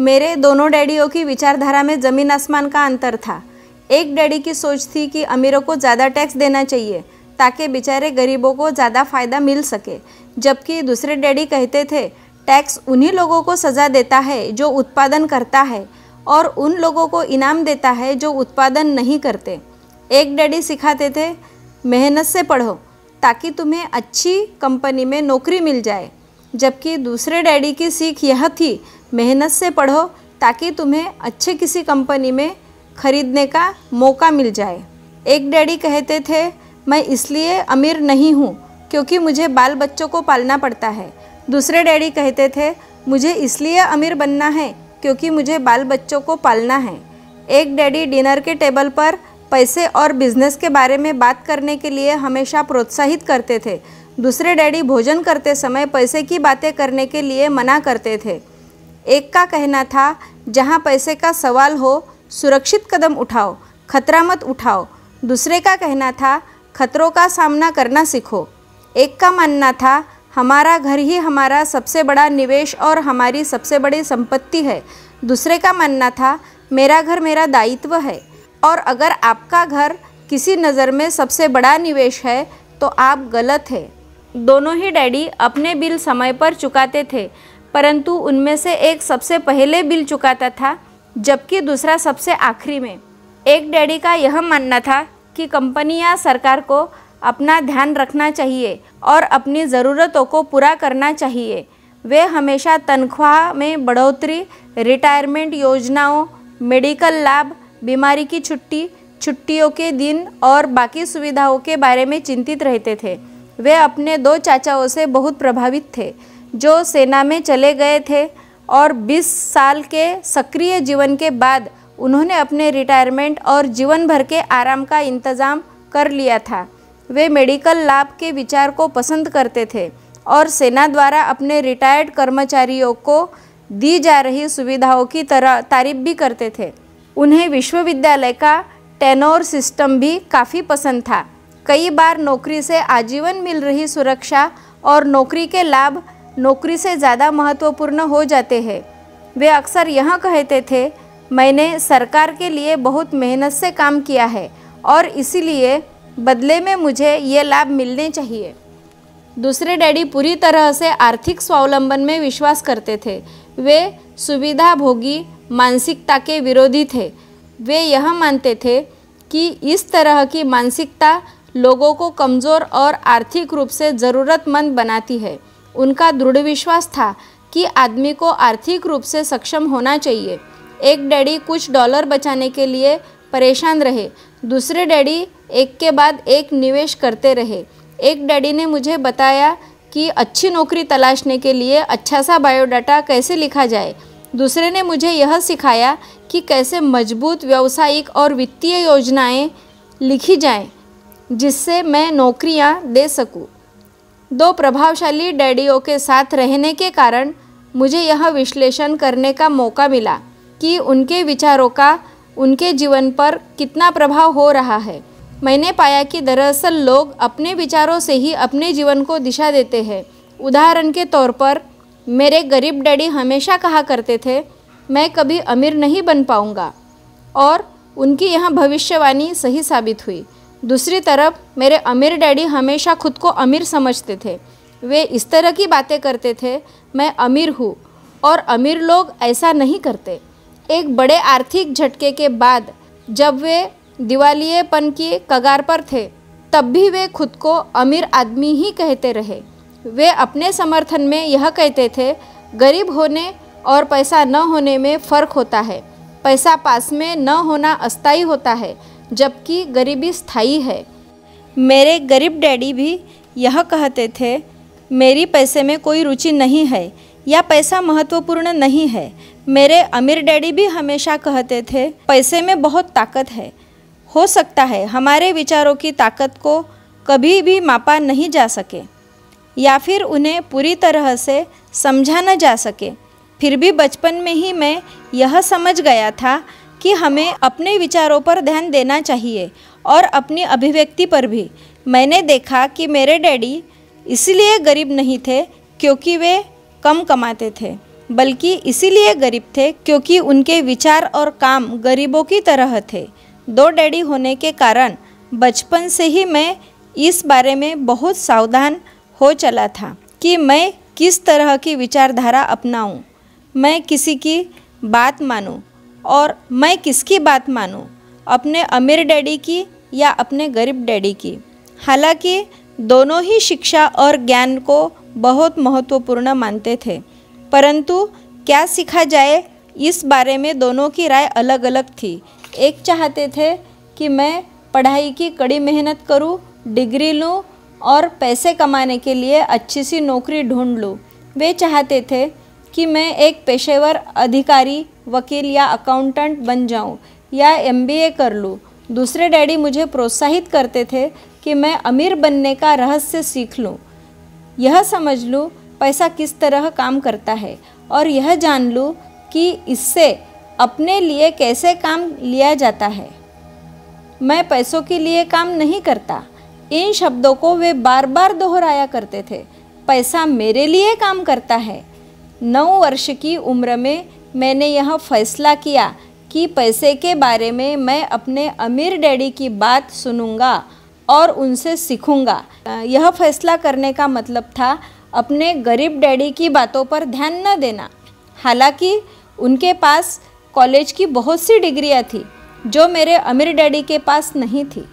मेरे दोनों डैडियों की विचारधारा में ज़मीन आसमान का अंतर था। एक डैडी की सोच थी कि अमीरों को ज़्यादा टैक्स देना चाहिए ताकि बेचारे गरीबों को ज़्यादा फ़ायदा मिल सके, जबकि दूसरे डैडी कहते थे टैक्स उन्हीं लोगों को सज़ा देता है जो उत्पादन करता है और उन लोगों को इनाम देता है जो उत्पादन नहीं करते। एक डैडी सिखाते थे मेहनत से पढ़ो ताकि तुम्हें अच्छी कंपनी में नौकरी मिल जाए, जबकि दूसरे डैडी की सीख यह थी मेहनत से पढ़ो ताकि तुम्हें अच्छे किसी कंपनी में खरीदने का मौका मिल जाए। एक डैडी कहते थे मैं इसलिए अमीर नहीं हूँ क्योंकि मुझे बाल बच्चों को पालना पड़ता है। दूसरे डैडी कहते थे मुझे इसलिए अमीर बनना है क्योंकि मुझे बाल बच्चों को पालना है। एक डैडी डिनर के टेबल पर पैसे और बिजनेस के बारे में बात करने के लिए हमेशा प्रोत्साहित करते थे। दूसरे डैडी भोजन करते समय पैसे की बातें करने के लिए मना करते थे। एक का कहना था जहाँ पैसे का सवाल हो सुरक्षित कदम उठाओ, खतरा मत उठाओ। दूसरे का कहना था खतरों का सामना करना सीखो। एक का मानना था हमारा घर ही हमारा सबसे बड़ा निवेश और हमारी सबसे बड़ी संपत्ति है। दूसरे का मानना था मेरा घर मेरा दायित्व है और अगर आपका घर किसी नज़र में सबसे बड़ा निवेश है तो आप गलत है। दोनों ही डैडी अपने बिल समय पर चुकाते थे, परंतु उनमें से एक सबसे पहले बिल चुकाता था जबकि दूसरा सबसे आखिरी में। एक डैडी का यह मानना था कि कंपनी या सरकार को अपना ध्यान रखना चाहिए और अपनी ज़रूरतों को पूरा करना चाहिए। वे हमेशा तनख्वाह में बढ़ोतरी, रिटायरमेंट योजनाओं, मेडिकल लाभ, बीमारी की छुट्टी, छुट्टियों के दिन और बाकी सुविधाओं के बारे में चिंतित रहते थे। वे अपने 2 चाचाओं से बहुत प्रभावित थे जो सेना में चले गए थे और 20 साल के सक्रिय जीवन के बाद उन्होंने अपने रिटायरमेंट और जीवन भर के आराम का इंतज़ाम कर लिया था। वे मेडिकल लाभ के विचार को पसंद करते थे और सेना द्वारा अपने रिटायर्ड कर्मचारियों को दी जा रही सुविधाओं की तरह तारीफ भी करते थे। उन्हें विश्वविद्यालय का टेनोर सिस्टम भी काफ़ी पसंद था। कई बार नौकरी से आजीवन मिल रही सुरक्षा और नौकरी के लाभ नौकरी से ज़्यादा महत्वपूर्ण हो जाते हैं। वे अक्सर यह कहते थे मैंने सरकार के लिए बहुत मेहनत से काम किया है और इसीलिए बदले में मुझे ये लाभ मिलने चाहिए। दूसरे डैडी पूरी तरह से आर्थिक स्वावलंबन में विश्वास करते थे। वे सुविधा भोगी मानसिकता के विरोधी थे। वे यह मानते थे कि इस तरह की मानसिकता लोगों को कमज़ोर और आर्थिक रूप से ज़रूरतमंद बनाती है। उनका दृढ़ विश्वास था कि आदमी को आर्थिक रूप से सक्षम होना चाहिए। एक डैडी कुछ डॉलर बचाने के लिए परेशान रहे। दूसरे डैडी एक के बाद एक निवेश करते रहे। एक डैडी ने मुझे बताया कि अच्छी नौकरी तलाशने के लिए अच्छा सा बायोडाटा कैसे लिखा जाए। दूसरे ने मुझे यह सिखाया कि कैसे मजबूत व्यावसायिक और वित्तीय योजनाएं लिखी जाएं जिससे मैं नौकरियां दे सकूं। 2 प्रभावशाली डैडियों के साथ रहने के कारण मुझे यह विश्लेषण करने का मौका मिला कि उनके विचारों का उनके जीवन पर कितना प्रभाव हो रहा है। मैंने पाया कि दरअसल लोग अपने विचारों से ही अपने जीवन को दिशा देते हैं। उदाहरण के तौर पर मेरे गरीब डैडी हमेशा कहा करते थे मैं कभी अमीर नहीं बन पाऊंगा और उनकी यह भविष्यवाणी सही साबित हुई। दूसरी तरफ मेरे अमीर डैडी हमेशा खुद को अमीर समझते थे। वे इस तरह की बातें करते थे मैं अमीर हूँ और अमीर लोग ऐसा नहीं करते। एक बड़े आर्थिक झटके के बाद जब वे दिवालियेपन की कगार पर थे तब भी वे खुद को अमीर आदमी ही कहते रहे। वे अपने समर्थन में यह कहते थे गरीब होने और पैसा न होने में फ़र्क होता है। पैसा पास में न होना अस्थायी होता है जबकि गरीबी स्थायी है। मेरे गरीब डैडी भी यह कहते थे मेरी पैसे में कोई रुचि नहीं है या पैसा महत्वपूर्ण नहीं है। मेरे अमीर डैडी भी हमेशा कहते थे पैसे में बहुत ताकत है। हो सकता है हमारे विचारों की ताकत को कभी भी मापा नहीं जा सके या फिर उन्हें पूरी तरह से समझा न जा सके। फिर भी बचपन में ही मैं यह समझ गया था कि हमें अपने विचारों पर ध्यान देना चाहिए और अपनी अभिव्यक्ति पर भी। मैंने देखा कि मेरे डैडी इसलिए गरीब नहीं थे क्योंकि वे कम कमाते थे। बल्कि इसीलिए गरीब थे क्योंकि उनके विचार और काम गरीबों की तरह थे। 2 डैडी होने के कारण बचपन से ही मैं इस बारे में बहुत सावधान हो चला था कि मैं किस तरह की विचारधारा अपनाऊं, मैं किसी की बात मानूं और मैं किसकी बात मानूं, अपने अमीर डैडी की या अपने गरीब डैडी की। हालांकि दोनों ही शिक्षा और ज्ञान को बहुत महत्वपूर्ण मानते थे, परंतु क्या सीखा जाए इस बारे में दोनों की राय अलग अलग थी। एक चाहते थे कि मैं पढ़ाई की कड़ी मेहनत करूं, डिग्री लूं और पैसे कमाने के लिए अच्छी सी नौकरी ढूंढ लूं। वे चाहते थे कि मैं एक पेशेवर अधिकारी, वकील या अकाउंटेंट बन जाऊं या MBA कर लूं। दूसरे डैडी मुझे प्रोत्साहित करते थे कि मैं अमीर बनने का रहस्य सीख लूं, यह समझ लूं पैसा किस तरह काम करता है और यह जान लूं कि इससे अपने लिए कैसे काम लिया जाता है। मैं पैसों के लिए काम नहीं करता, इन शब्दों को वे बार बार दोहराया करते थे। पैसा मेरे लिए काम करता है। 9 वर्ष की उम्र में मैंने यह फैसला किया कि पैसे के बारे में मैं अपने अमीर डैडी की बात सुनूंगा और उनसे सीखूंगा। यह फैसला करने का मतलब था अपने गरीब डैडी की बातों पर ध्यान न देना। हालांकि उनके पास कॉलेज की बहुत सी डिग्रियां थी जो मेरे अमीर डैडी के पास नहीं थी।